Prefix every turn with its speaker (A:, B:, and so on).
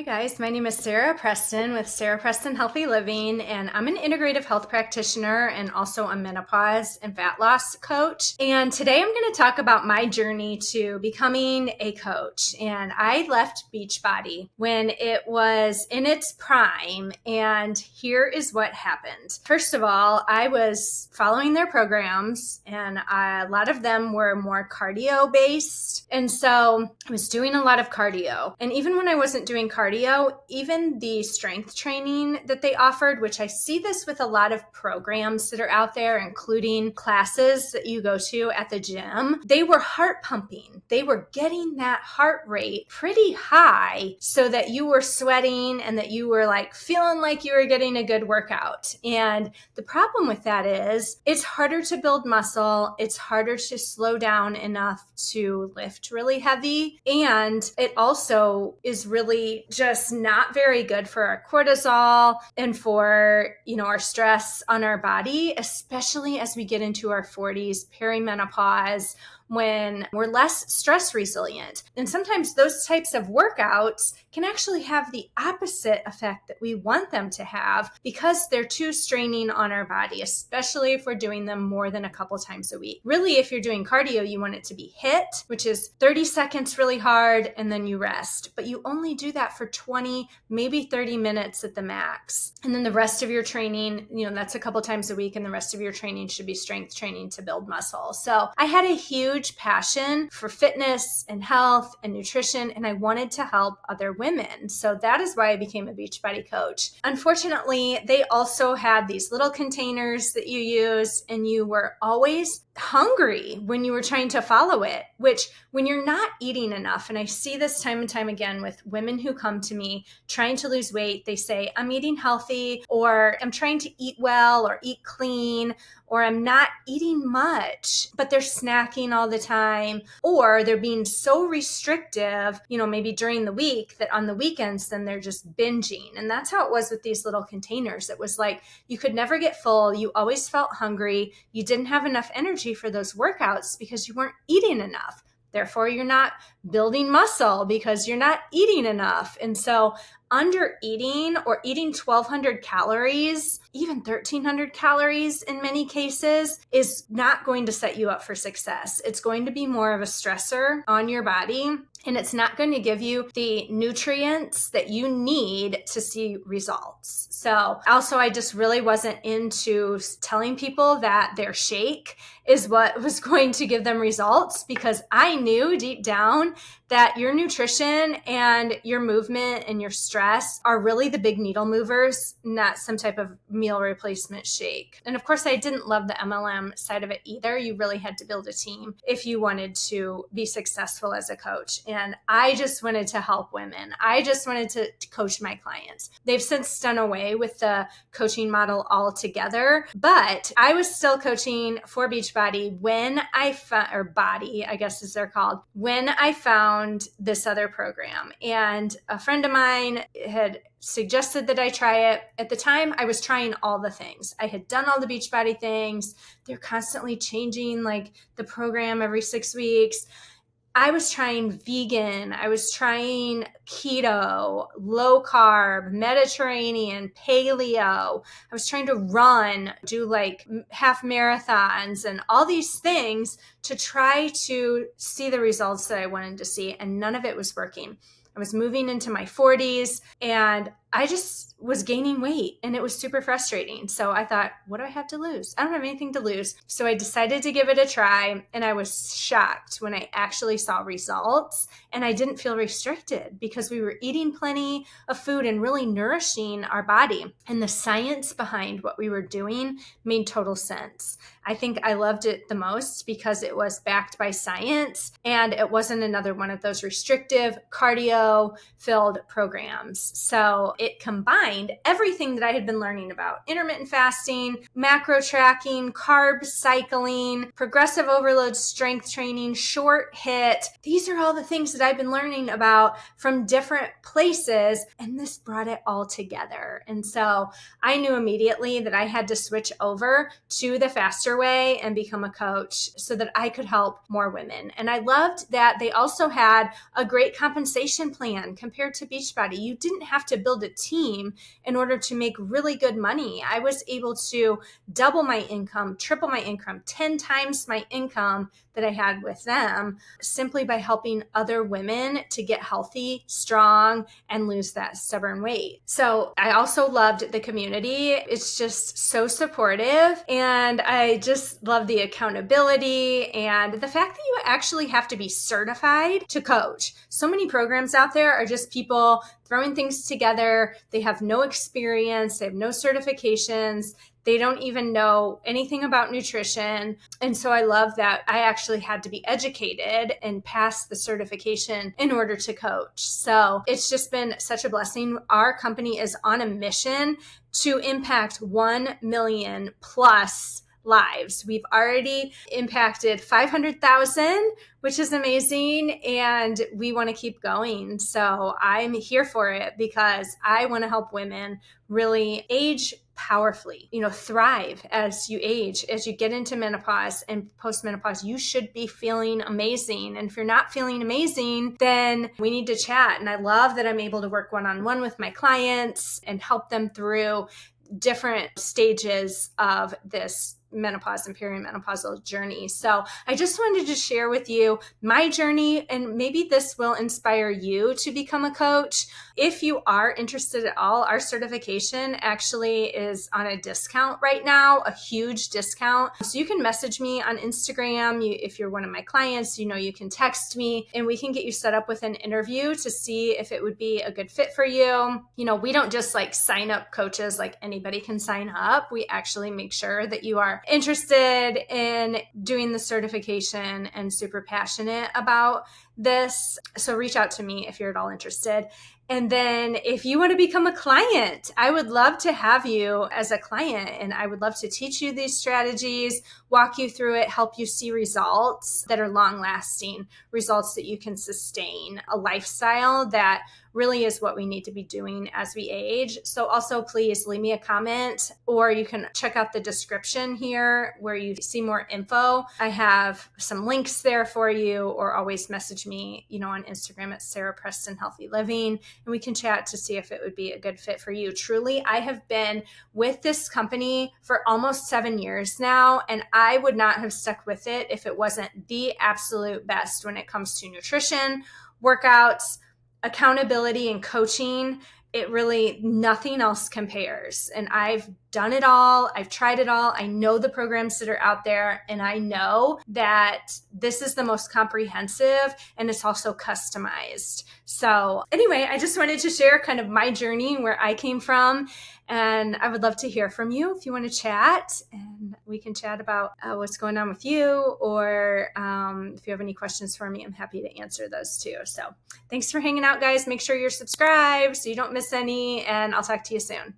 A: Hi guys, my name is Sara Preston with Sara Preston Healthy Living, and I'm an integrative health practitioner and also a menopause and fat loss coach. And today I'm going to talk about my journey to becoming a coach. And I left Beachbody when it was in its prime, and here is what happened. First of all, I was following their programs, and a lot of them were more cardio based. And so I was doing a lot of cardio. And even when I wasn't doing cardio, even the strength training that they offered, which I see this with a lot of programs that are out there, including classes that you go to at the gym, they were heart pumping. They were getting that heart rate pretty high so that you were sweating and that you were like feeling like you were getting a good workout. And the problem with that is it's harder to build muscle. It's harder to slow down enough to lift really heavy. And it also is really just not very good for our cortisol and for, our stress on our body, especially as we get into our 40s, perimenopause, when we're less stress resilient. And sometimes those types of workouts can actually have the opposite effect that we want them to have because they're too straining on our body, especially if we're doing them more than a couple times a week. Really, if you're doing cardio, you want it to be HIIT, which is 30 seconds really hard, and then you rest. But you only do that for 20, maybe 30 minutes at the max. And then the rest of your training, that's a couple times a week, and the rest of your training should be strength training to build muscle. So I had a huge passion for fitness and health and nutrition, and I wanted to help other women. So that is why I became a Beachbody coach. Unfortunately, they also had these little containers that you use, and you were always hungry when you were trying to follow it, which when you're not eating enough, and I see this time and time again with women who come to me trying to lose weight, they say, I'm eating healthy, or I'm trying to eat well or eat clean, or I'm not eating much, but they're snacking all the time, or they're being so restrictive, maybe during the week that on the weekends, then they're just binging. And that's how it was with these little containers. It was like you could never get full. You always felt hungry. You didn't have enough energy for those workouts because you weren't eating enough. Therefore, you're not building muscle because you're not eating enough. And so under eating or eating 1,200 calories, even 1,300 calories in many cases, is not going to set you up for success. It's going to be more of a stressor on your body, and it's not going to give you the nutrients that you need to see results. So also, I just really wasn't into telling people that their shake is what was going to give them results, because I knew deep down that your nutrition and your movement and your stress are really the big needle movers, not some type of meal replacement shake. And of course, I didn't love the MLM side of it either. You really had to build a team if you wanted to be successful as a coach. And I just wanted to help women. I just wanted to coach my clients. They've since done away with the coaching model altogether, but I was still coaching for Beachbody when I found, or BODI, I guess as they're called, when I found this other program. And a friend of mine had suggested that I try it. At the time, I was trying all the things. I had done all the Beachbody things. They're constantly changing like the program every 6 weeks. I was trying vegan, I was trying keto, low carb, Mediterranean, paleo. I was trying to run, do like half marathons and all these things to try to see the results that I wanted to see. And none of it was working. I was moving into my 40s and I just was gaining weight, and it was super frustrating. So I thought, what do I have to lose? I don't have anything to lose. So I decided to give it a try, and I was shocked when I actually saw results, and I didn't feel restricted because we were eating plenty of food and really nourishing our body. And the science behind what we were doing made total sense. I think I loved it the most because it was backed by science, and it wasn't another one of those restrictive cardio filled programs. So it combined everything that I had been learning about intermittent fasting, macro tracking, carb cycling, progressive overload strength training, short HIIT. These are all the things that I've been learning about from different places, and this brought it all together. And so I knew immediately that I had to switch over to the faster way and become a coach so that I could help more women. And I loved that they also had a great compensation plan compared to Beachbody. You didn't have to build a team in order to make really good money. I was able to double my income, triple my income, 10 times my income that I had with them simply by helping other women to get healthy, strong, and lose that stubborn weight. So I also loved the community. It's just so supportive, and I just love the accountability and the fact that you actually have to be certified to coach. So many programs out there are just people throwing things together. They have no experience, they have no certifications. They don't even know anything about nutrition. And so I love that I actually had to be educated and pass the certification in order to coach. So it's just been such a blessing. Our company is on a mission to impact 1 million plus lives. We've already impacted 500,000, which is amazing, and we want to keep going. So I'm here for it because I want to help women really age powerfully, thrive as you age, as you get into menopause and postmenopause. You should be feeling amazing. And if you're not feeling amazing, then we need to chat. And I love that I'm able to work one-on-one with my clients and help them through different stages of this menopause and perimenopausal journey. So I just wanted to share with you my journey, and maybe this will inspire you to become a coach. If you are interested at all, our certification actually is on a discount right now, a huge discount. So you can message me on Instagram. If you're one of my clients, you can text me and we can get you set up with an interview to see if it would be a good fit for you. We don't just sign up coaches like anybody can sign up. We actually make sure that you are interested in doing the certification and super passionate about this. So reach out to me if you're at all interested. And then if you want to become a client, I would love to have you as a client, and I would love to teach you these strategies, walk you through it, help you see results that are long lasting, results that you can sustain, a lifestyle that really is what we need to be doing as we age. So also please leave me a comment, or you can check out the description here where you see more info. I have some links there for you, or always message me, on Instagram at Sara Preston Healthy Living, and we can chat to see if it would be a good fit for you. Truly, I have been with this company for almost 7 years now, and I would not have stuck with it if it wasn't the absolute best when it comes to nutrition, workouts, accountability, and coaching. It really, nothing else compares. And I've done it all. I've tried it all. I know the programs that are out there, and I know that this is the most comprehensive, and it's also customized. So anyway, I just wanted to share kind of my journey and where I came from. And I would love to hear from you if you want to chat, and we can chat about what's going on with you, or if you have any questions for me, I'm happy to answer those too. So thanks for hanging out, guys. Make sure you're subscribed so you don't miss any, and I'll talk to you soon.